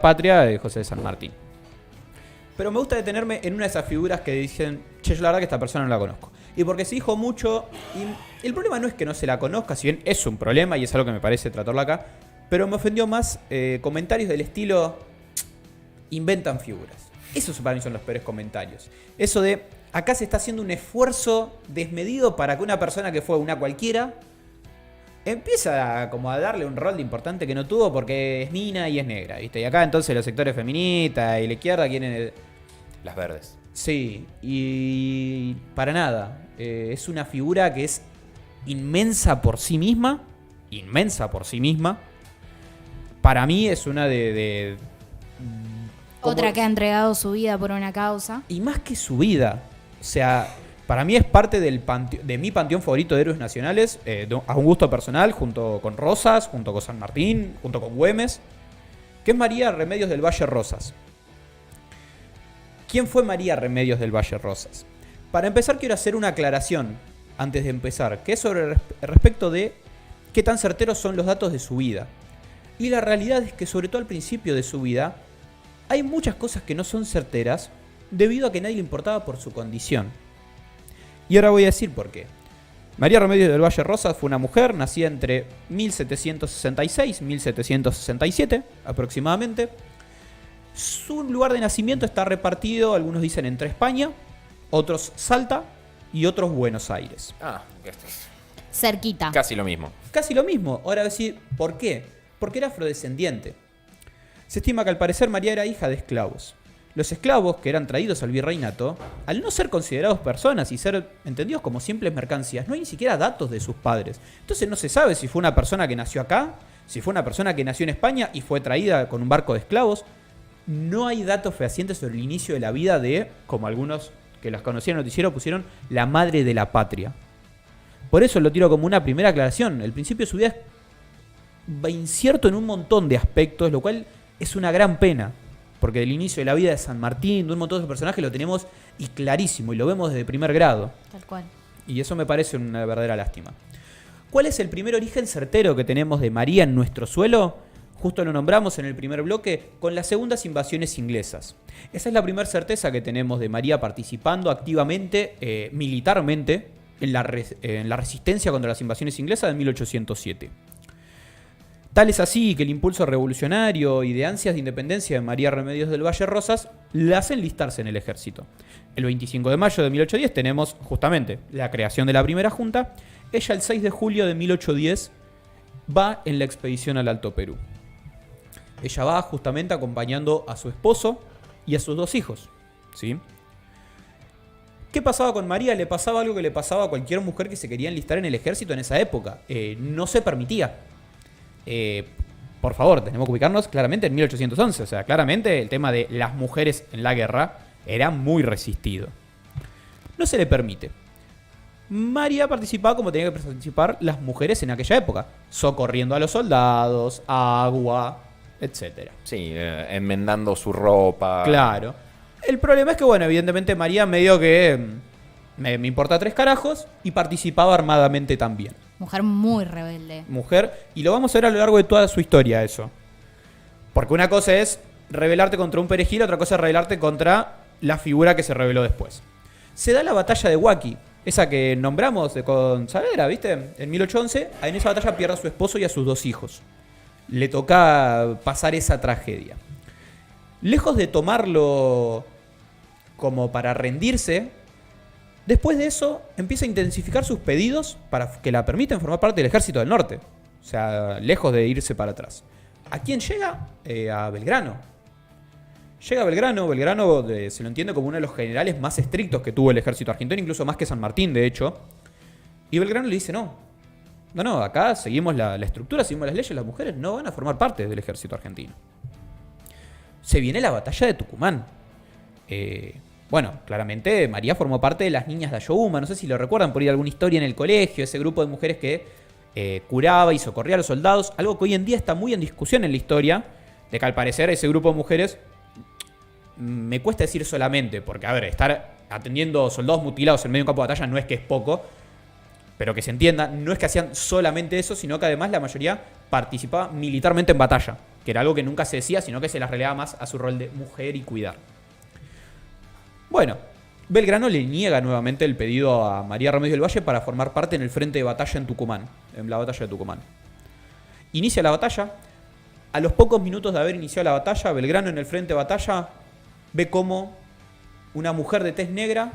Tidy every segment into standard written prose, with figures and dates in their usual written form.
patria de José de San Martín. Pero me gusta detenerme en una de esas figuras que dicen, che, yo la verdad que esta persona no la conozco. Y porque se dijo mucho, y el problema no es que no se la conozca, si bien es un problema y es algo que me parece tratarlo acá, pero me ofendió más comentarios del estilo, inventan figuras. Esos para mí son los peores comentarios. Eso de, acá se está haciendo un esfuerzo desmedido para que una persona que fue una cualquiera empieza como a darle un rol de importante que no tuvo porque es mina y es negra, ¿viste? Y acá entonces los sectores feministas y la izquierda quieren... Las verdes. Sí, y para nada. Es una figura que es inmensa por sí misma. Inmensa por sí misma. Para mí es una de otra que ha entregado su vida por una causa. Y más que su vida. O sea, para mí es parte de mi panteón favorito de héroes nacionales. A un gusto personal, junto con Rosas, junto con San Martín, junto con Güemes. Que es María Remedios del Valle Rosas. ¿Quién fue María Remedios del Valle Rosas? Para empezar quiero hacer una aclaración antes de empezar, que es sobre respecto de qué tan certeros son los datos de su vida. Y la realidad es que sobre todo al principio de su vida hay muchas cosas que no son certeras debido a que nadie le importaba por su condición. Y ahora voy a decir por qué. María Remedios del Valle Rosas fue una mujer nacida entre 1766 y 1767 aproximadamente. Su lugar de nacimiento está repartido, algunos dicen entre España, otros Salta y otros Buenos Aires. Cerquita. Casi lo mismo. Casi lo mismo. Ahora decir, ¿por qué? Porque era afrodescendiente. Se estima que al parecer María era hija de esclavos. Los esclavos que eran traídos al virreinato, al no ser considerados personas y ser entendidos como simples mercancías, no hay ni siquiera datos de sus padres. Entonces no se sabe si fue una persona que nació acá, si fue una persona que nació en España y fue traída con un barco de esclavos. No hay datos fehacientes sobre el inicio de la vida de, como algunos que las conocían en el noticiero pusieron, la madre de la patria. Por eso lo tiro como una primera aclaración. El principio de su vida es incierto en un montón de aspectos, lo cual es una gran pena. Porque el inicio de la vida de San Martín, de un montón de personajes, lo tenemos y clarísimo, y lo vemos desde primer grado. Tal cual. Y eso me parece una verdadera lástima. ¿Cuál es el primer origen certero que tenemos de María en nuestro suelo? Justo lo nombramos en el primer bloque, con las segundas invasiones inglesas. Esa es la primera certeza que tenemos de María participando activamente, militarmente, en la resistencia contra las invasiones inglesas de 1807. Tal es así que el impulso revolucionario y de ansias de independencia de María Remedios del Valle Rosas la hacen listarse en el ejército. El 25 de mayo de 1810 tenemos justamente la creación de la primera junta. Ella el 6 de julio de 1810 va en la expedición al Alto Perú. Ella va justamente acompañando a su esposo y a sus 2 hijos, ¿sí? ¿Qué pasaba con María? Le pasaba algo que le pasaba a cualquier mujer que se quería enlistar en el ejército en esa época. No se permitía. Por favor, tenemos que ubicarnos claramente en 1811. O sea, claramente el tema de las mujeres en la guerra era muy resistido. No se le permite. María participaba como tenían que participar las mujeres en aquella época. Socorriendo a los soldados, agua, etcétera. Sí, enmendando su ropa. Claro. El problema es que, bueno, evidentemente María medio que me importa 3 carajos y participaba armadamente también. Mujer muy rebelde. Mujer, y lo vamos a ver a lo largo de toda su historia eso. Porque una cosa es rebelarte contra un perejil, otra cosa es rebelarte contra la figura que se rebeló después. Se da la batalla de Huaki, esa que nombramos con Saavedra, ¿viste? En 1811, en esa batalla pierde a su esposo y a sus 2 hijos. Le toca pasar esa tragedia. Lejos de tomarlo como para rendirse, después de eso empieza a intensificar sus pedidos para que la permitan formar parte del ejército del norte. O sea, lejos de irse para atrás. ¿A quién llega? A Belgrano. Llega a Belgrano. Belgrano se lo entiende como uno de los generales más estrictos que tuvo el ejército argentino, incluso más que San Martín, de hecho. Y Belgrano le dice no. No, acá seguimos la estructura, seguimos las leyes, las mujeres no van a formar parte del ejército argentino. Se viene la batalla de Tucumán. Bueno, claramente María formó parte de las niñas de Ayohuma, no sé si lo recuerdan por ir a alguna historia en el colegio, ese grupo de mujeres que curaba y socorría a los soldados, algo que hoy en día está muy en discusión en la historia, de que al parecer ese grupo de mujeres, me cuesta decir solamente, porque a ver, estar atendiendo soldados mutilados en medio de un campo de batalla no es que es poco, pero que se entienda, no es que hacían solamente eso, sino que además la mayoría participaba militarmente en batalla. que era algo que nunca se decía, sino que se las relegaba más a su rol de mujer y cuidar. Bueno, Belgrano le niega nuevamente el pedido a María Remedios del Valle para formar parte en el frente de batalla en Tucumán, en la batalla de Tucumán. Inicia la batalla. A los pocos minutos de haber iniciado la batalla, Belgrano en el frente de batalla ve cómo una mujer de tez negra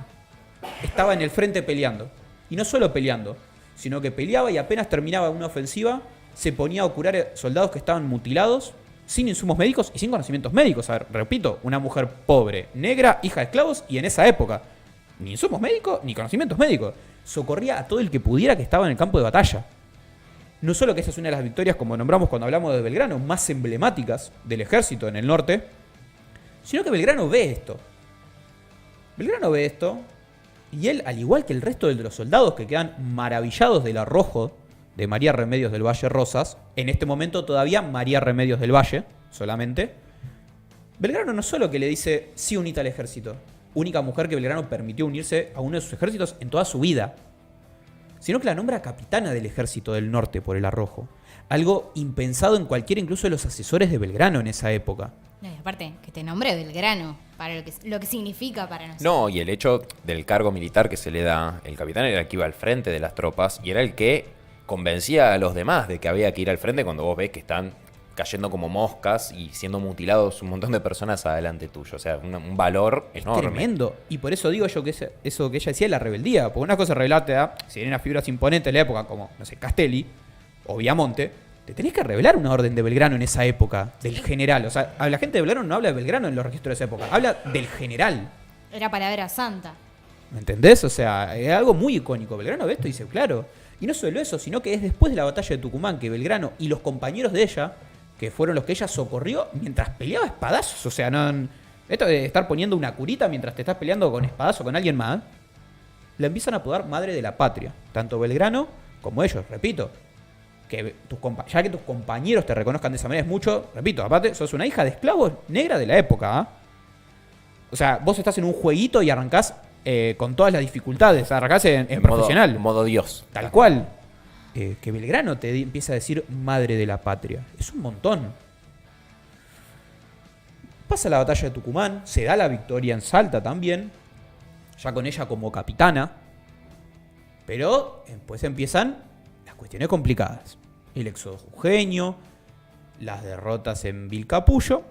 estaba en el frente peleando. Y no solo peleando, sino que peleaba y apenas terminaba una ofensiva, se ponía a curar soldados que estaban mutilados, sin insumos médicos y sin conocimientos médicos. A ver, repito, una mujer pobre, negra, hija de esclavos, y en esa época, ni insumos médicos ni conocimientos médicos. Socorría a todo el que pudiera que estaba en el campo de batalla. No solo que esa es una de las victorias, como nombramos cuando hablamos de Belgrano, más emblemáticas del ejército en el norte, sino que Belgrano ve esto. Belgrano ve esto, y él, al igual que el resto de los soldados que quedan maravillados del arrojo de María Remedios del Valle Rosas, en este momento todavía María Remedios del Valle, solamente, Belgrano no solo que le dice, sí, unite al ejército, única mujer que Belgrano permitió unirse a uno de sus ejércitos en toda su vida, sino que la nombra capitana del ejército del norte por el arrojo. Algo impensado en cualquiera, incluso de los asesores de Belgrano en esa época. No, y aparte, que te nombre Belgrano, para lo que significa para nosotros. No, y el hecho del cargo militar que se le da, el capitán era el que iba al frente de las tropas y era el que convencía a los demás de que había que ir al frente cuando vos ves que están cayendo como moscas y siendo mutilados un montón de personas adelante tuyo. O sea, un valor enorme. Tremendo. Y por eso digo yo que eso que ella decía, la rebeldía. Porque una cosa es rebelarte a, si eran unas figuras imponentes de la época, como, no sé, Castelli o Viamonte, te tenés que revelar una orden de Belgrano en esa época, del general. O sea, la gente de Belgrano no habla de Belgrano en los registros de esa época, habla del general. Era palabra santa. ¿Me entendés? O sea, es algo muy icónico. Belgrano ve esto y dice, claro. Y no solo eso, sino que es después de la batalla de Tucumán que Belgrano y los compañeros de ella, que fueron los que ella socorrió mientras peleaba espadazos. O sea, no, esto de estar poniendo una curita mientras te estás peleando con espadazo con alguien más, la empiezan a apodar madre de la patria. Tanto Belgrano como ellos, repito. Que ya que tus compañeros te reconozcan de esa manera es mucho. Repito, aparte, sos una hija de esclavos negra de la época. ¿Eh? O sea, vos estás en un jueguito y arrancás con todas las dificultades. Arrancás en profesional. Modo Dios. Tal cual. Que Belgrano te empieza a decir madre de la patria. Es un montón. Pasa la batalla de Tucumán. Se da la victoria en Salta también. Ya con ella como capitana. Pero después empiezan las cuestiones complicadas. El éxodo jujeño. Las derrotas en Vilcapullo.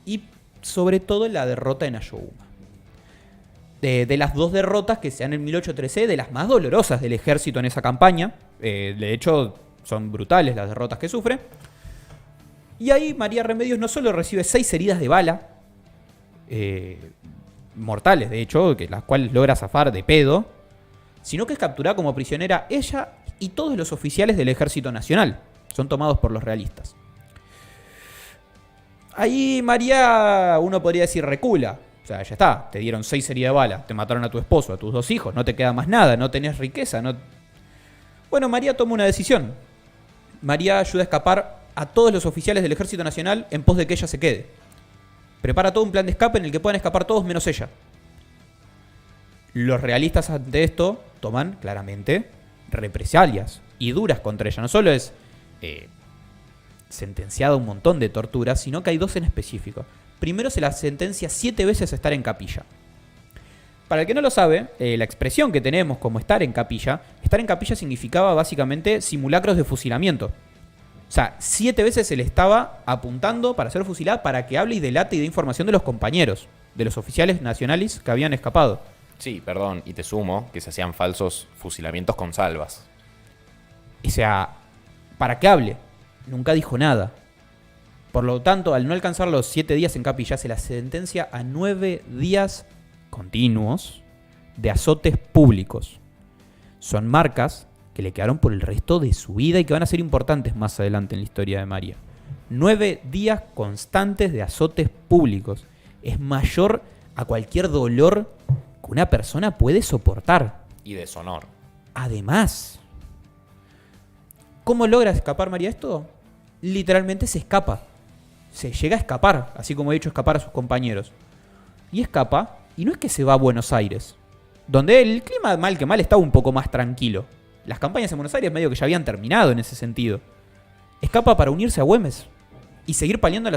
Y sobre todo la derrota en Ayohuma. De las dos derrotas que se dan en 1813, de las más dolorosas del ejército en esa campaña. De hecho, son brutales las derrotas que sufre. Y ahí María Remedios no solo recibe 6 heridas de bala, mortales de hecho, que las cuales logra zafar de pedo, sino que es capturada como prisionera ella y todos los oficiales del Ejército Nacional. Son tomados por los realistas. Ahí María, uno podría decir, recula. O sea, ya está, te dieron 6 heridas de bala, te mataron a tu esposo, a tus 2 hijos, no te queda más nada, no tenés riqueza, no... Bueno, María toma una decisión. María ayuda a escapar a todos los oficiales del Ejército Nacional en pos de que ella se quede. Prepara todo un plan de escape en el que puedan escapar todos menos ella. Los realistas ante esto toman claramente represalias y duras contra ella. No solo es sentenciada a un montón de torturas, sino que hay 2 en específico. Primero se la sentencia 7 veces a estar en capilla. Para el que no lo sabe, la expresión que tenemos como estar en capilla significaba básicamente simulacros de fusilamiento. O sea, 7 veces se le estaba apuntando para ser fusilada para que hable y delate y dé información de los compañeros, de los oficiales nacionales que habían escapado. Sí, perdón, y te sumo que se hacían falsos fusilamientos con salvas. O sea, para que hable, nunca dijo nada. Por lo tanto, al no alcanzar los 7 días en capilla, se la sentencia a 9 días continuos de azotes públicos. Son marcas que le quedaron por el resto de su vida y que van a ser importantes más adelante en la historia de María. 9 días constantes de azotes públicos. Es mayor a cualquier dolor que una persona puede soportar. Y deshonor. Además, ¿cómo logra escapar María esto? Literalmente se escapa. Se llega a escapar, así como he dicho, escapar a sus compañeros. Y escapa, y no es que se va a Buenos Aires, donde el clima mal que mal estaba un poco más tranquilo. Las campañas en Buenos Aires medio que ya habían terminado en ese sentido. Escapa para unirse a Güemes. y seguir peleando en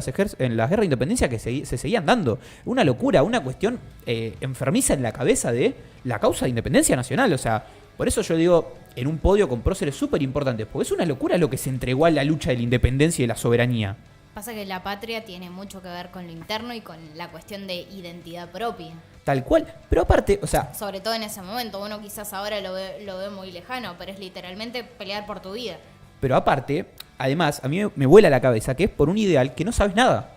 las guerras de independencia que se seguían dando. Una locura, una cuestión enfermiza en la cabeza de la causa de independencia nacional. O sea, por eso yo digo, en un podio con próceres súper importantes, porque es una locura lo que se entregó a la lucha de la independencia y la soberanía. Pasa que la patria tiene mucho que ver con lo interno y con la cuestión de identidad propia. Tal cual, pero aparte, o sea... Sobre todo en ese momento, uno quizás ahora lo ve muy lejano, pero es literalmente pelear por tu vida. Pero aparte, además, a mí me vuela la cabeza que es por un ideal que no sabes nada.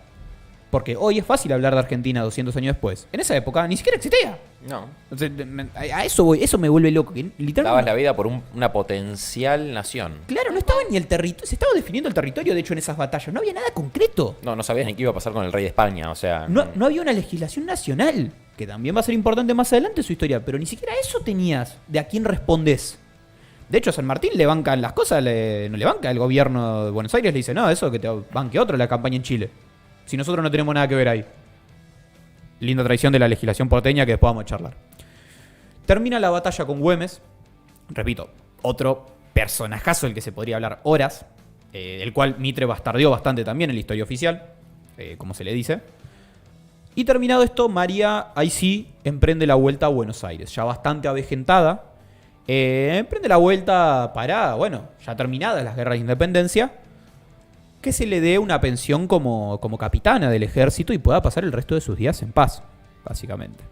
Porque hoy es fácil hablar de Argentina 200 años después. En esa época ni siquiera existía. No. Entonces, a eso voy, eso me vuelve loco. Que literalmente, Dabas la vida por una potencial nación. claro, no estaba ni el territorio, se estaba definiendo el territorio, de hecho, en esas batallas. No había nada concreto. No sabías ni qué iba a pasar con el rey de España, o sea... No había una legislación nacional, que también va a ser importante más adelante en su historia, pero ni siquiera eso tenías de a quién respondés. De hecho, a San Martín le bancan las cosas, no le banca el gobierno de Buenos Aires, le dice, no, eso que te banque otro la campaña en Chile. Si nosotros no tenemos nada que ver ahí. Linda tradición de la legislación porteña que después vamos a charlar. Termina la batalla con Güemes. Repito, otro personajazo del que se podría hablar horas. El cual Mitre bastardeó bastante también en la historia oficial. Como se le dice. Y terminado esto, María, ahí sí, emprende la vuelta a Buenos Aires. Ya bastante avejentada. Emprende la vuelta para, bueno, ya terminadas las guerras de independencia, que se le dé una pensión como capitana del ejército y pueda pasar el resto de sus días en paz, básicamente.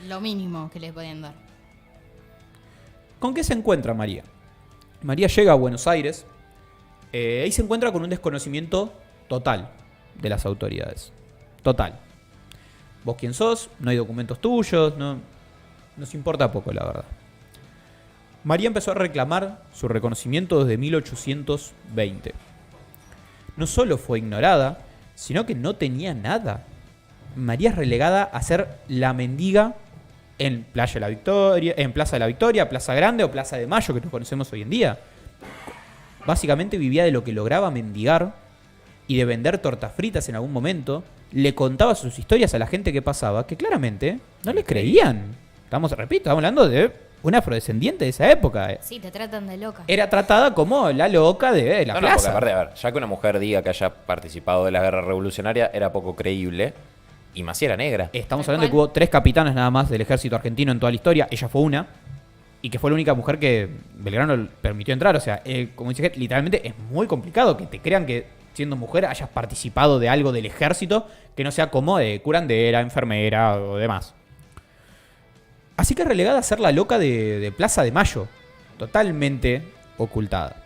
Lo mínimo que le podían dar. ¿Con qué se encuentra María? María llega a Buenos Aires. Ahí se encuentra con un desconocimiento total de las autoridades. Total. ¿Vos quién sos? No hay documentos tuyos. No, nos importa poco, la verdad. María empezó a reclamar su reconocimiento desde 1820. No solo fue ignorada, sino que no tenía nada. María es relegada a ser la mendiga en Plaza de la Victoria, Plaza Grande o Plaza de Mayo, que nos conocemos hoy en día. Básicamente vivía de lo que lograba mendigar y de vender tortas fritas en algún momento. Le contaba sus historias a la gente que pasaba, que claramente no le creían. Estamos hablando de una afrodescendiente de esa época. Sí, te tratan de loca. Era tratada como la loca de la plaza. Porque aparte, a ver, ya que una mujer diga que haya participado de la guerra revolucionaria era poco creíble. Y más si era negra. Estamos hablando de que hubo 3 capitanas nada más del ejército argentino en toda la historia. Ella fue una. Y que fue la única mujer que Belgrano le permitió entrar. O sea, como dice, literalmente es muy complicado que te crean que siendo mujer hayas participado de algo del ejército que no sea como de curandera, enfermera o demás. Así que relegada a ser la loca de Plaza de Mayo. Totalmente ocultada.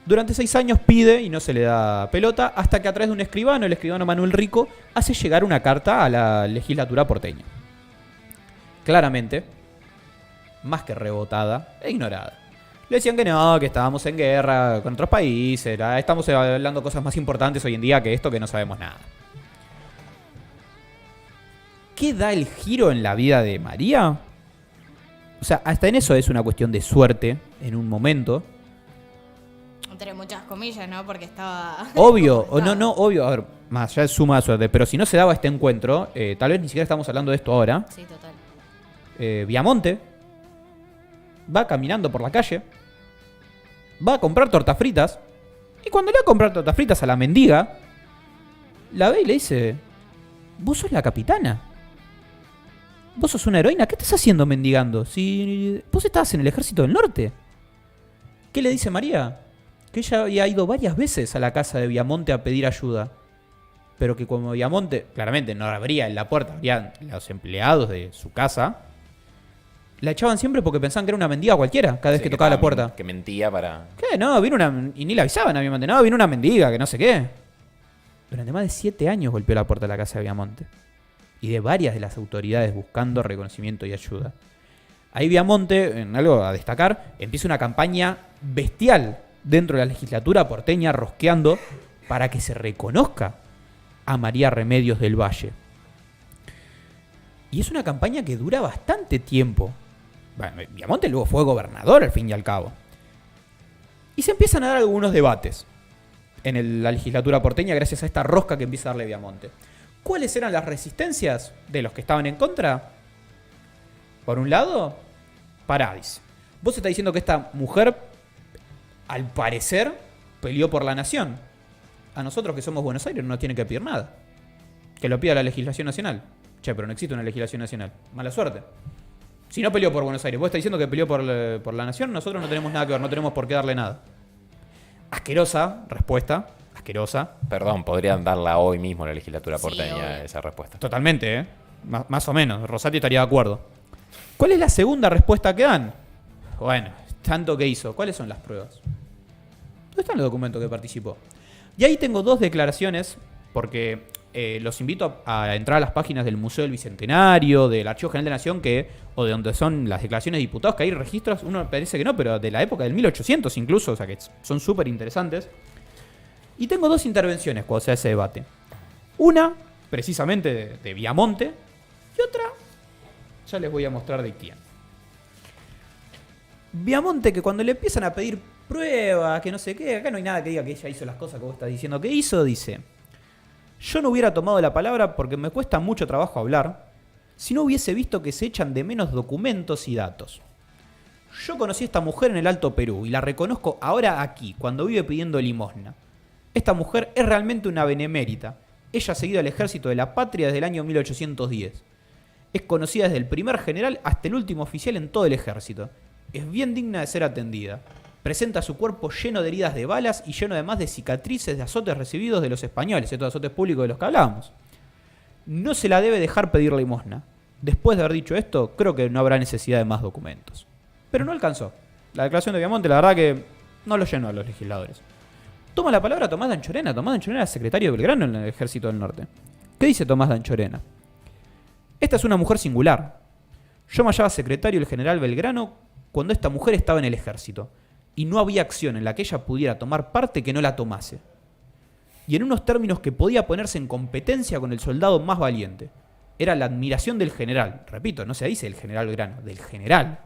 Durante 6 años pide y no se le da pelota, hasta que a través de un escribano, el escribano Manuel Rico, hace llegar una carta a la legislatura porteña. Claramente, más que rebotada e ignorada. Le decían que no, que estábamos en guerra con otros países, estamos hablando de cosas más importantes hoy en día que esto, que no sabemos nada. ¿Qué da el giro en la vida de María? O sea, hasta en eso es una cuestión de suerte en un momento. Entre muchas comillas, ¿no? Porque estaba... Obvio, o no, obvio. A ver, más allá es suma de suerte. Pero si no se daba este encuentro, tal vez ni siquiera estamos hablando de esto ahora. Sí, total. Viamonte va caminando por la calle, va a comprar tortas fritas, y cuando le va a comprar tortas fritas a la mendiga, la ve y le dice: vos sos la capitana. Vos sos una heroína. ¿Qué estás haciendo mendigando? Si vos estabas en el ejército del norte. ¿Qué le dice María? Que ella había ido varias veces a la casa de Viamonte a pedir ayuda. Pero que como Viamonte, claramente no abría en la puerta, habrían los empleados de su casa, la echaban siempre porque pensaban que era una mendiga cualquiera cada vez que tocaba la puerta. Que mentía para... ¿Qué? No, vino una... Y ni le avisaban a Viamonte. No, vino una mendiga, que no sé qué. Durante más de 7 años golpeó la puerta de la casa de Viamonte. Y de varias de las autoridades buscando reconocimiento y ayuda. Ahí Viamonte, en algo a destacar, empieza una campaña bestial dentro de la legislatura porteña, rosqueando para que se reconozca a María Remedios del Valle. Y es una campaña que dura bastante tiempo. Bueno, Viamonte luego fue gobernador al fin y al cabo. Y se empiezan a dar algunos debates en la legislatura porteña gracias a esta rosca que empieza a darle Viamonte. ¿Cuáles eran las resistencias de los que estaban en contra? Por un lado, Paradis. Vos estás diciendo que esta mujer, al parecer, peleó por la nación. a nosotros que somos Buenos Aires no nos tiene que pedir nada. Que lo pida la legislación nacional. Che, pero no existe una legislación nacional. Mala suerte. Si no peleó por Buenos Aires, vos estás diciendo que peleó por la nación, nosotros no tenemos nada que ver, no tenemos por qué darle nada. Asquerosa respuesta. Asquerosa. Perdón, podrían darla hoy mismo la legislatura Sí, porteña, obvio. esa respuesta. Totalmente, ¿eh? Más o menos. Rosati estaría de acuerdo. ¿Cuál es la segunda respuesta que dan? Bueno, tanto que hizo. ¿Cuáles son las pruebas? ¿Dónde están los documentos que participó? Y ahí tengo dos declaraciones, porque los invito a entrar a las páginas del Museo del Bicentenario, del Archivo General de la Nación, o de donde son las declaraciones de diputados, que hay registros, uno parece que no, pero de la época del 1800 incluso, o sea que son súper interesantes. Y tengo dos intervenciones cuando se hace ese debate. Una, precisamente, de Viamonte, y otra, ya les voy a mostrar de quién. Viamonte, que cuando le empiezan a pedir pruebas, que no sé qué, acá no hay nada que diga que ella hizo las cosas que vos estás diciendo que hizo, dice: yo no hubiera tomado la palabra porque me cuesta mucho trabajo hablar si no hubiese visto que se echan de menos documentos y datos. Yo conocí a esta mujer en el Alto Perú y la reconozco ahora aquí, cuando vive pidiendo limosna. Esta mujer es realmente una benemérita. Ella ha seguido al ejército de la patria desde el año 1810. Es conocida desde el primer general hasta el último oficial en todo el ejército. Es bien digna de ser atendida. Presenta su cuerpo lleno de heridas de balas y lleno además de cicatrices de azotes recibidos de los españoles, estos azotes públicos de los que hablábamos. No se la debe dejar pedir limosna. Después de haber dicho esto, creo que no habrá necesidad de más documentos. Pero no alcanzó. La declaración de Viamonte, la verdad que no lo llenó a los legisladores. Toma la palabra Tomás Danchorena. Tomás Danchorena es secretario de Belgrano en el Ejército del Norte. ¿Qué dice Tomás Danchorena? Esta es una mujer singular. Yo me hallaba secretario del general Belgrano cuando esta mujer estaba en el ejército, y no había acción en la que ella pudiera tomar parte que no la tomase. Y en unos términos que podía ponerse en competencia con el soldado más valiente. Era la admiración del general. Repito, no se dice el general Belgrano, del general.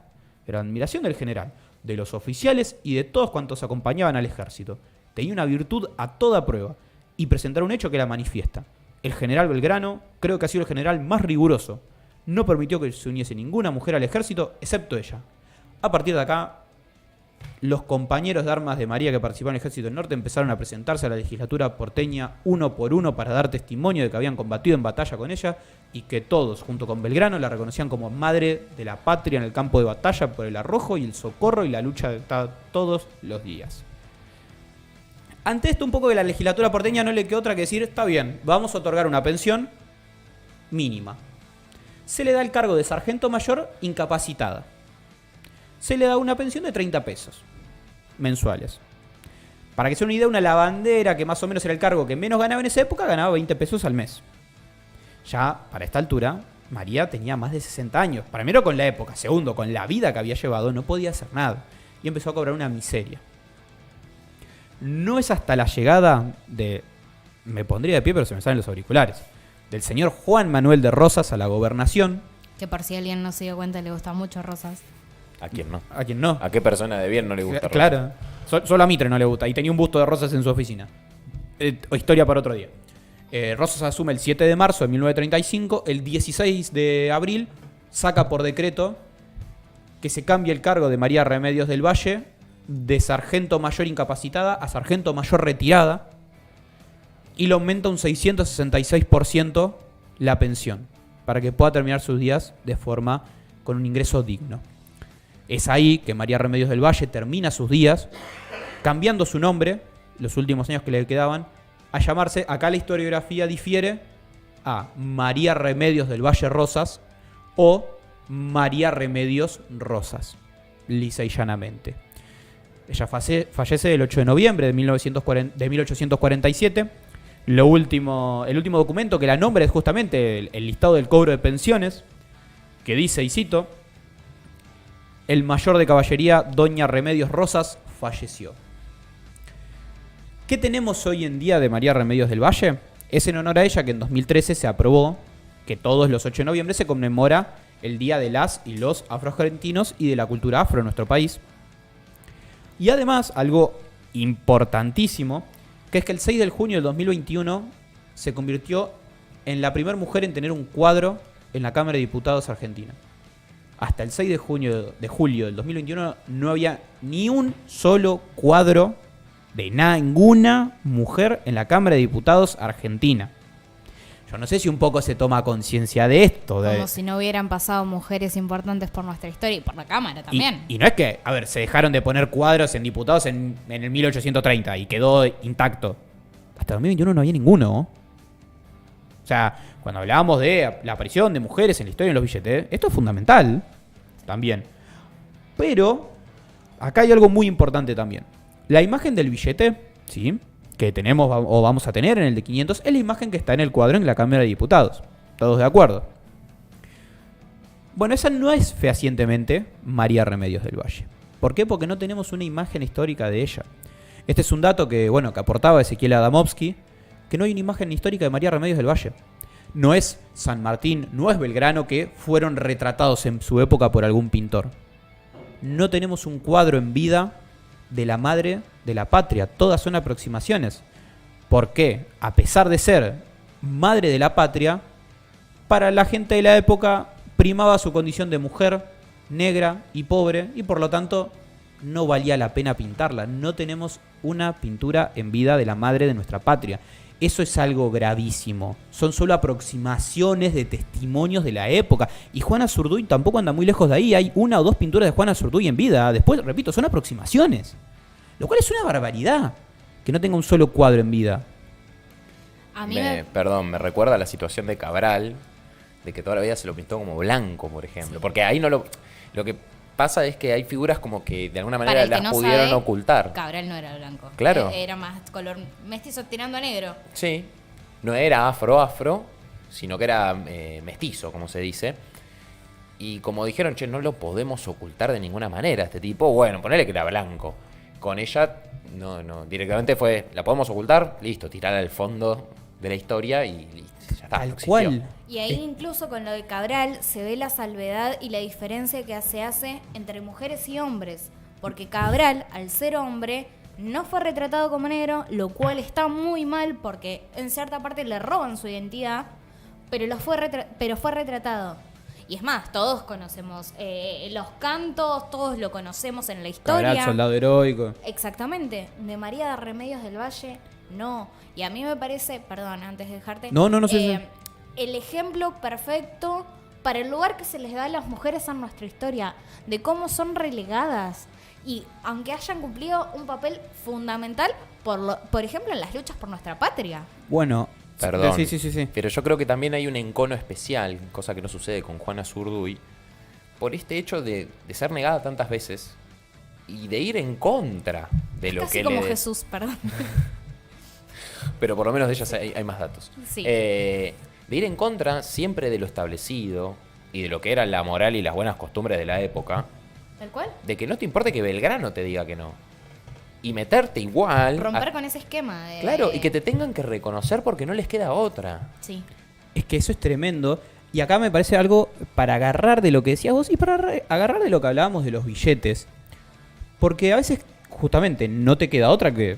Era la admiración del general, de los oficiales y de todos cuantos acompañaban al ejército. Tenía una virtud a toda prueba, y presentar un hecho que la manifiesta. El general Belgrano creo que ha sido el general más riguroso. No permitió que se uniese ninguna mujer al ejército, excepto ella. A partir de acá, los compañeros de armas de María que participaron en el Ejército del Norte empezaron a presentarse a la legislatura porteña uno por uno para dar testimonio de que habían combatido en batalla con ella y que todos, junto con Belgrano, la reconocían como madre de la patria en el campo de batalla por el arrojo y el socorro y la lucha de todos los días. Ante esto, un poco que la legislatura porteña no le quedó otra que decir: está bien, vamos a otorgar una pensión mínima. Se le da el cargo de sargento mayor incapacitada. Se le da una pensión de 30 pesos mensuales. Para que se den una idea, una lavandera, que más o menos era el cargo que menos ganaba en esa época, ganaba 20 pesos al mes. Ya, para esta altura, María tenía más de 60 años. Primero con la época, segundo, con la vida que había llevado, no podía hacer nada. Y empezó a cobrar una miseria. No es hasta la llegada de... Me pondría de pie, pero se me salen los auriculares. Del señor Juan Manuel de Rosas a la gobernación. Que por si alguien no se dio cuenta, le gusta mucho Rosas. ¿A quién no? ¿A quién no? ¿A qué persona de bien no le gusta? Claro. Solo a Mitre no le gusta. Y tenía un busto de Rosas en su oficina. Historia para otro día. Rosas asume el 7 de marzo de 1935. El 16 de abril saca por decreto que se cambie el cargo de María Remedios del Valle de sargento mayor incapacitada a sargento mayor retirada. Y le aumenta un 666% la pensión, para que pueda terminar sus días de forma con un ingreso digno. Es ahí que María Remedios del Valle termina sus días cambiando su nombre, los últimos años que le quedaban, a llamarse, acá la historiografía difiere, a María Remedios del Valle Rosas o María Remedios Rosas, lisa y llanamente. Ella fallece el 8 de noviembre de 1847. El último documento que la nombra es justamente el listado del cobro de pensiones, que dice, y cito: el mayor de caballería, doña Remedios Rosas, falleció. ¿Qué tenemos hoy en día de María Remedios del Valle? Es en honor a ella que en 2013 se aprobó que todos los 8 de noviembre se conmemora el Día de las y los afroargentinos y de la cultura afro en nuestro país. Y además, algo importantísimo, que es que el 6 de junio del 2021 se convirtió en la primera mujer en tener un cuadro en la Cámara de Diputados argentina. Hasta el 6 de julio del 2021 no había ni un solo cuadro de ninguna mujer en la Cámara de Diputados argentina. Yo no sé si un poco se toma conciencia de esto. Como si no hubieran pasado mujeres importantes por nuestra historia y por la Cámara también. Y no es que, a ver, se dejaron de poner cuadros en diputados en el 1830 y quedó intacto. Hasta 2021 no había ninguno. O sea, cuando hablábamos de la aparición de mujeres en la historia de los billetes, esto es fundamental también. Pero acá hay algo muy importante también. La imagen del billete, ¿sí?, que tenemos o vamos a tener en el de 500, es la imagen que está en el cuadro en la Cámara de Diputados. ¿Todos de acuerdo? Bueno, esa no es fehacientemente María Remedios del Valle. ¿Por qué? Porque no tenemos una imagen histórica de ella. Este es un dato que aportaba Ezequiel Adamovsky, que no hay una imagen histórica de María Remedios del Valle. No es San Martín, no es Belgrano, que fueron retratados en su época por algún pintor. No tenemos un cuadro en vida de la madre de la patria. Todas son aproximaciones. ¿Por qué? A pesar de ser madre de la patria, para la gente de la época primaba su condición de mujer negra y pobre, y por lo tanto no valía la pena pintarla. No tenemos una pintura en vida de la madre de nuestra patria. Eso es algo gravísimo. Son solo aproximaciones de testimonios de la época. Y Juana Zurduy tampoco anda muy lejos de ahí. Hay una o dos pinturas de Juana Zurduy en vida. Después, repito, son aproximaciones. Lo cual es una barbaridad que no tenga un solo cuadro en vida. A mí Perdón, me recuerda a la situación de Cabral, de que toda la vida se lo pintó como blanco, por ejemplo. Sí. Porque ahí no lo que pasa es que hay figuras como que de alguna manera las pudieron ocultar. Cabral no era blanco. Claro. Era más color mestizo tirando a negro. Sí. No era afro, sino que era mestizo, como se dice. Y como dijeron, no lo podemos ocultar de ninguna manera. Este tipo, bueno, ponele que era blanco. Con ella, no, directamente fue, la podemos ocultar, listo, tirarla al fondo de la historia y listo, ya está. Tal cual. Y ahí incluso con lo de Cabral se ve la salvedad y la diferencia que se hace entre mujeres y hombres. Porque Cabral, al ser hombre, no fue retratado como negro, lo cual está muy mal porque en cierta parte le roban su identidad, pero fue retratado. Y es más, todos conocemos los cantos, todos lo conocemos en la historia. Cabral, soldado heroico. Exactamente. De María Remedios del Valle, no. Y a mí me parece, perdón, antes de dejarte... No sé. El ejemplo perfecto para el lugar que se les da a las mujeres en nuestra historia, de cómo son relegadas. Y aunque hayan cumplido un papel fundamental, por ejemplo, en las luchas por nuestra patria. Bueno... Perdón, sí. Pero yo creo que también hay un encono especial, cosa que no sucede con Juana Zurduy, por este hecho de ser negada tantas veces y de ir en contra de lo casi que como Jesús, perdón. Pero por lo menos de ellas hay más datos. Sí. De ir en contra siempre de lo establecido y de lo que era la moral y las buenas costumbres de la época. ¿Tal cual? De que no te importe que Belgrano te diga que no. Y meterte igual. Romper con ese esquema. Claro, y que te tengan que reconocer porque no les queda otra. Sí. Es que eso es tremendo. Y acá me parece algo para agarrar de lo que decías vos y para agarrar de lo que hablábamos de los billetes. Porque a veces, justamente, no te queda otra que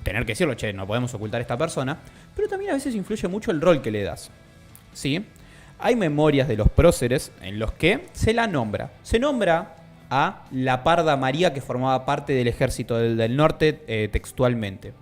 tener que decirlo, no podemos ocultar a esta persona. Pero también a veces influye mucho el rol que le das. ¿Sí? Hay memorias de los próceres en los que se la nombra. Se nombra a la Parda María, que formaba parte del ejército del norte, textualmente.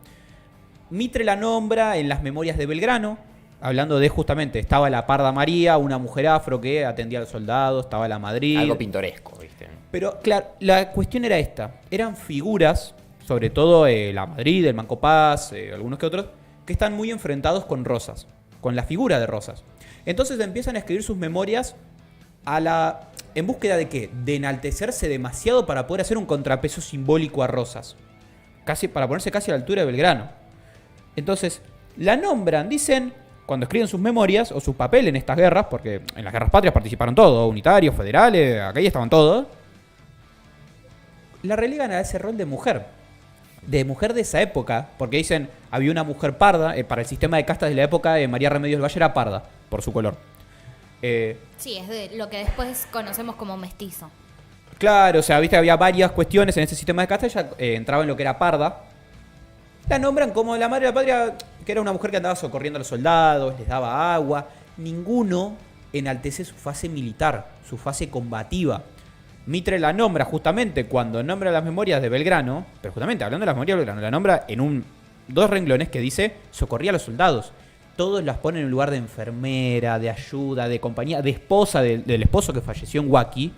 Mitre la nombra en las memorias de Belgrano, hablando de justamente, estaba la Parda María, una mujer afro que atendía al soldado, estaba la Madrid. Algo pintoresco, ¿viste? Pero claro, la cuestión era esta. Eran figuras, sobre todo la Madrid, el Manco Paz, algunos que otros, que están muy enfrentados con Rosas, con la figura de Rosas. Entonces empiezan a escribir sus memorias ¿en búsqueda de qué? De enaltecerse demasiado para poder hacer un contrapeso simbólico a Rosas. Para ponerse casi a la altura de Belgrano. Entonces, la nombran, dicen, cuando escriben sus memorias o su papel en estas guerras, porque en las guerras patrias participaron todos, unitarios, federales, acá ya estaban todos, la relegan a ese rol de mujer de esa época, porque dicen, había una mujer parda, para el sistema de castas de la época, María Remedios del Valle era parda, por su color. Sí, es de lo que después conocemos como mestizo. Claro, o sea, viste, había varias cuestiones en ese sistema de casta. Ella entraba en lo que era parda. La nombran como la madre de la patria, que era una mujer que andaba socorriendo a los soldados, les daba agua. Ninguno enaltece su fase militar, su fase combativa. Mitre la nombra justamente cuando nombra las memorias de Belgrano, pero justamente hablando de las memorias de Belgrano, la nombra en 2 renglones que dice socorría a los soldados. Todos las ponen en lugar de enfermera, de ayuda, de compañía, de esposa del esposo que falleció en Huaki.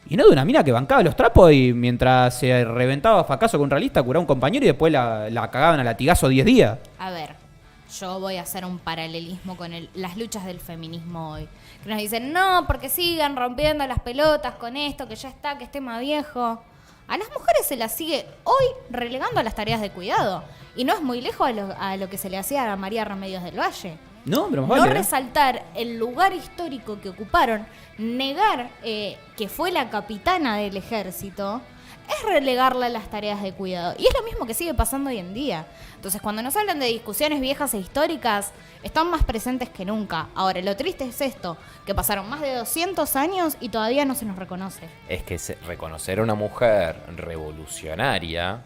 Y no de una mina que bancaba los trapos y mientras se reventaba Facaso con un realista curaba un compañero y después la cagaban a latigazo 10 días. A ver, yo voy a hacer un paralelismo con las luchas del feminismo hoy. Que nos dicen, no, porque sigan rompiendo las pelotas con esto, que ya está, que esté más viejo. A las mujeres se las sigue hoy relegando a las tareas de cuidado. Y no es muy lejos a lo que se le hacía a María Remedios del Valle. No, pero más No vale. resaltar el lugar histórico que ocuparon, negar que fue la capitana del ejército, es relegarla a las tareas de cuidado. Y es lo mismo que sigue pasando hoy en día. Entonces, cuando nos hablan de discusiones viejas e históricas, están más presentes que nunca. Ahora, lo triste es esto, que pasaron más de 200 años y todavía no se nos reconoce. Es que reconocer a una mujer revolucionaria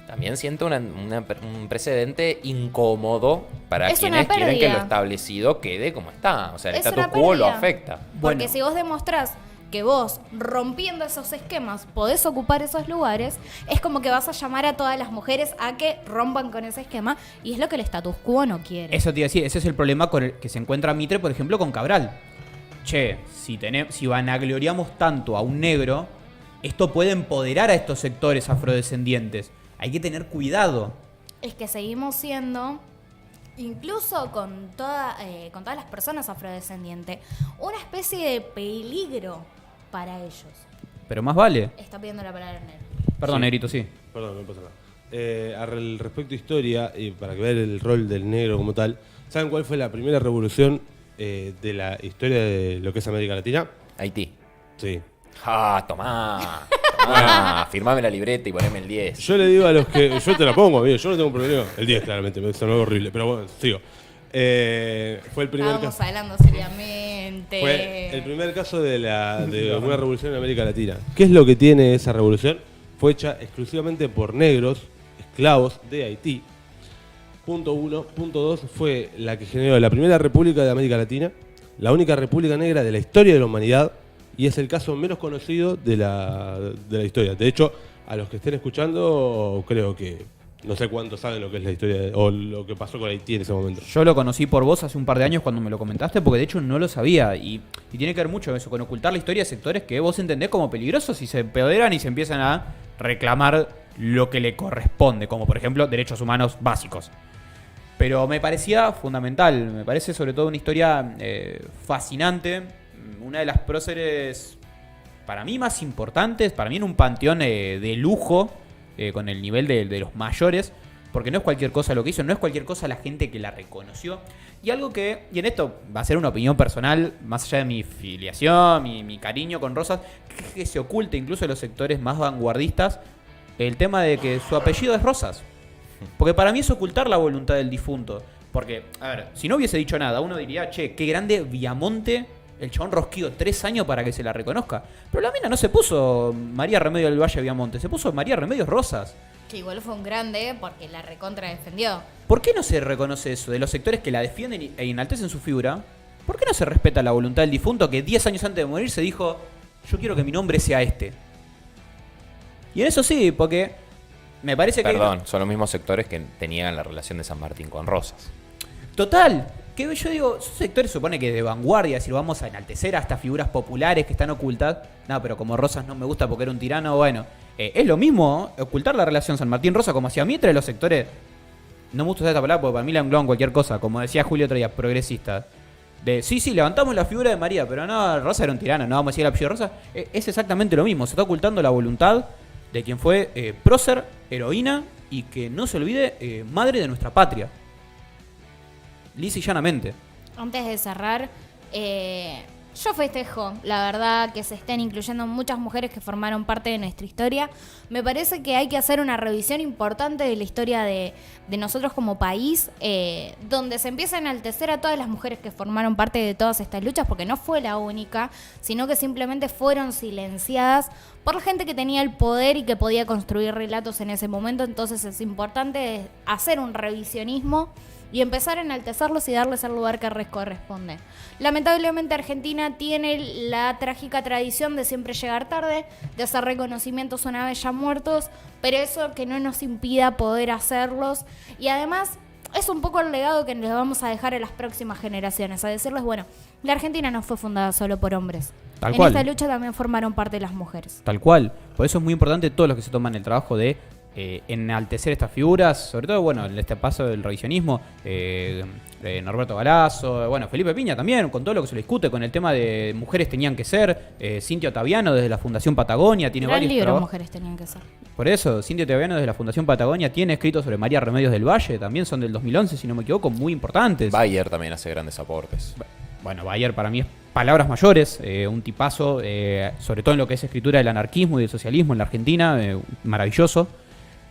también siente un precedente incómodo para Es quienes una quieren que pérdida. lo establecido quede como está. O sea, el Es status una quo lo pérdida. afecta. Porque Bueno. si vos demostrás que vos, rompiendo esos esquemas, podés ocupar esos lugares, es como que vas a llamar a todas las mujeres a que rompan con ese esquema, y es lo que el status quo no quiere. Eso te iba a decir, ese es el problema con el que se encuentra Mitre, por ejemplo, con Cabral. Che, si vanagloriamos tanto a un negro, esto puede empoderar a estos sectores afrodescendientes. Hay que tener cuidado. Es que seguimos siendo, incluso con todas las personas afrodescendientes, una especie de peligro para ellos. Pero más vale. Está pidiendo la palabra en él. Perdón, Sí. Negrito, sí. Perdón, no pasa nada. Al respecto a historia, y para que vean el rol del negro como tal, ¿saben cuál fue la primera revolución de la historia de lo que es América Latina? Haití. Sí. ¡Ah, tomá! Tomá, firmame la libreta y poneme el 10. Yo le digo a los que... Yo te la pongo, amigo, yo no tengo problema. El 10, claramente, me sonó horrible, pero bueno, sigo. Fue el primer Estábamos caso... hablando seriamente. Fue el primer caso de una revolución en América Latina. ¿Qué es lo que tiene esa revolución? Fue hecha exclusivamente por negros, esclavos de Haití. Punto 1. Punto 2, fue la que generó la primera república de América Latina, la única república negra de la historia de la humanidad, y es el caso menos conocido de la historia. De hecho, a los que estén escuchando, creo que no sé cuántos saben lo que es la historia o lo que pasó con Haití en ese momento. Yo lo conocí por vos hace un par de años cuando me lo comentaste, porque de hecho no lo sabía. Y tiene que ver mucho eso, con ocultar la historia de sectores que vos entendés como peligrosos y se empoderan y se empiezan a reclamar lo que le corresponde, como por ejemplo derechos humanos básicos. Pero me parecía fundamental, me parece sobre todo una historia fascinante. Una de las próceres, para mí más importantes, para mí en un panteón de lujo, con el nivel de los mayores, porque no es cualquier cosa lo que hizo, no es cualquier cosa la gente que la reconoció. Y algo que, y en esto va a ser una opinión personal, más allá de mi filiación, mi cariño con Rosas, que se oculte incluso en los sectores más vanguardistas, el tema de que su apellido es Rosas. Porque para mí es ocultar la voluntad del difunto. Porque, a ver, si no hubiese dicho nada, uno diría, che, qué grande Viamonte, el chabón rosquío 3 años para que se la reconozca. Pero la mina no se puso María Remedios del Valle Viamonte, se puso María Remedios Rosas. Que igual fue un grande porque la recontra defendió. ¿Por qué no se reconoce eso de los sectores que la defienden e enaltecen su figura? ¿Por qué no se respeta la voluntad del difunto que 10 años antes de morir se dijo, yo quiero que mi nombre sea este? Y en eso sí, porque me parece que... Perdón, son los mismos sectores que tenían la relación de San Martín con Rosas. Total, que yo digo, esos sectores supone que de vanguardia, si lo vamos a enaltecer a estas figuras populares que están ocultas, no, pero como Rosas no me gusta porque era un tirano, bueno, es lo mismo ocultar la relación San Martín-Rosa como hacía Mitre, los sectores, no me gusta usar esta palabra porque para mí la engloban cualquier cosa, como decía Julio otro día, progresista. De, sí, levantamos la figura de María, pero no, Rosa era un tirano, no vamos a decir el apellido de Rosa. Es exactamente lo mismo, se está ocultando la voluntad de quien fue prócer, heroína y que no se olvide, madre de nuestra patria. Lisa y llanamente. Antes de cerrar, yo festejo, la verdad, que se estén incluyendo muchas mujeres que formaron parte de nuestra historia. Me parece que hay que hacer una revisión importante de la historia de nosotros como país, donde se empieza a enaltecer a todas las mujeres que formaron parte de todas estas luchas, porque no fue la única, sino que simplemente fueron silenciadas por la gente que tenía el poder y que podía construir relatos en ese momento. Entonces es importante hacer un revisionismo y empezar a enaltecerlos y darles el lugar que les corresponde. Lamentablemente Argentina tiene la trágica tradición de siempre llegar tarde, de hacer reconocimientos una vez ya muertos, pero eso que no nos impida poder hacerlos, y además es un poco el legado que les vamos a dejar a las próximas generaciones, a decirles, bueno, la Argentina no fue fundada solo por hombres. Tal en cual. esta lucha también formaron parte las mujeres. Tal cual. Por eso es muy importante todos los que se toman el trabajo de enaltecer estas figuras, sobre todo, bueno, en este paso del revisionismo, Norberto Galazo, bueno, Felipe Piña también, con todo lo que se le discute, con el tema de mujeres tenían que ser, Cintia Ottaviano desde la Fundación Patagonia, tiene Gran varios libro, trabajos. mujeres tenían que ser. Por eso, Cintia Ottaviano desde la Fundación Patagonia tiene escritos sobre María Remedios del Valle, también son del 2011, si no me equivoco, muy importantes. Bayer también hace grandes aportes. Bueno, Bayer para mí es palabras mayores, un tipazo, sobre todo en lo que es escritura del anarquismo y del socialismo en la Argentina, maravilloso.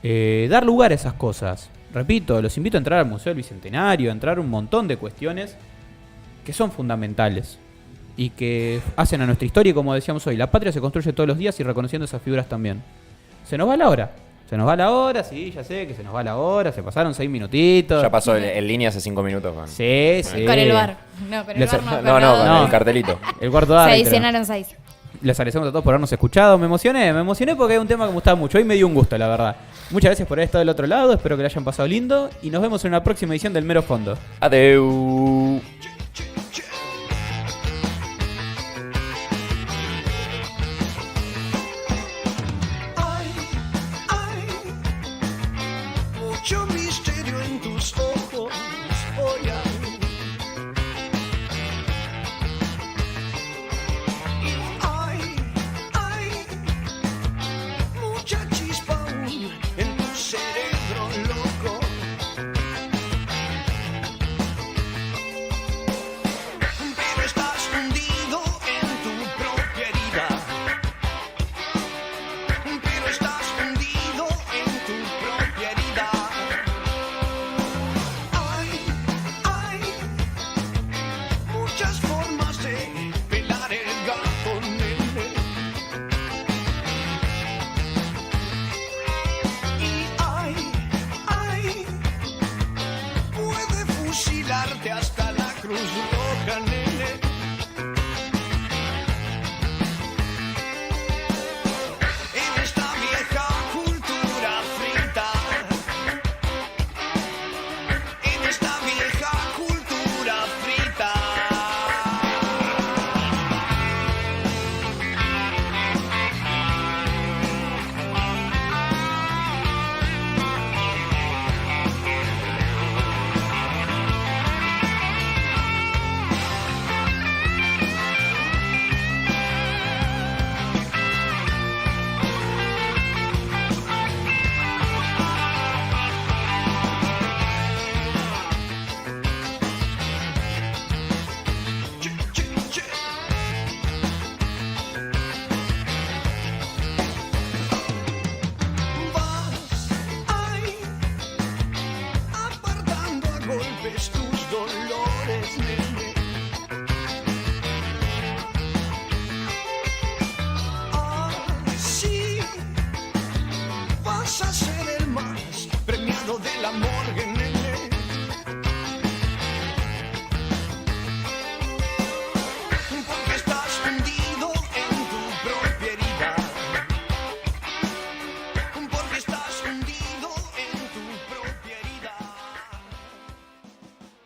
Dar lugar a esas cosas. Repito, los invito a entrar al Museo del Bicentenario, a entrar a un montón de cuestiones que son fundamentales y que hacen a nuestra historia, y como decíamos hoy, la patria se construye todos los días y reconociendo esas figuras también. Se nos va la hora. Se nos va la hora, sí, ya sé que se nos va la hora, se pasaron 6 minutitos. Ya pasó en línea hace 5 minutos con... Sí, sí. Con el bar. No, con el Les- bar no. No, con No. el cartelito. El cuarto Se árbitro. adicionaron 6. Les agradecemos a todos por habernos escuchado. Me emocioné porque es un tema que me gustaba mucho. Hoy me dio un gusto, la verdad. Muchas gracias por haber estado del otro lado. Espero que lo hayan pasado lindo. Y nos vemos en una próxima edición del Mero Fondo. Adeu. Hay mucho misterio en tus ojos, hoy hay mucha chispa aún en tu cerebro loco. Pero estás hundido en tu propia herida. Pero estás hundido en tu propia herida. Hay muchas formas de pelar el gato, nene. Y puede fusilarte hasta la Cruz Roja, nene.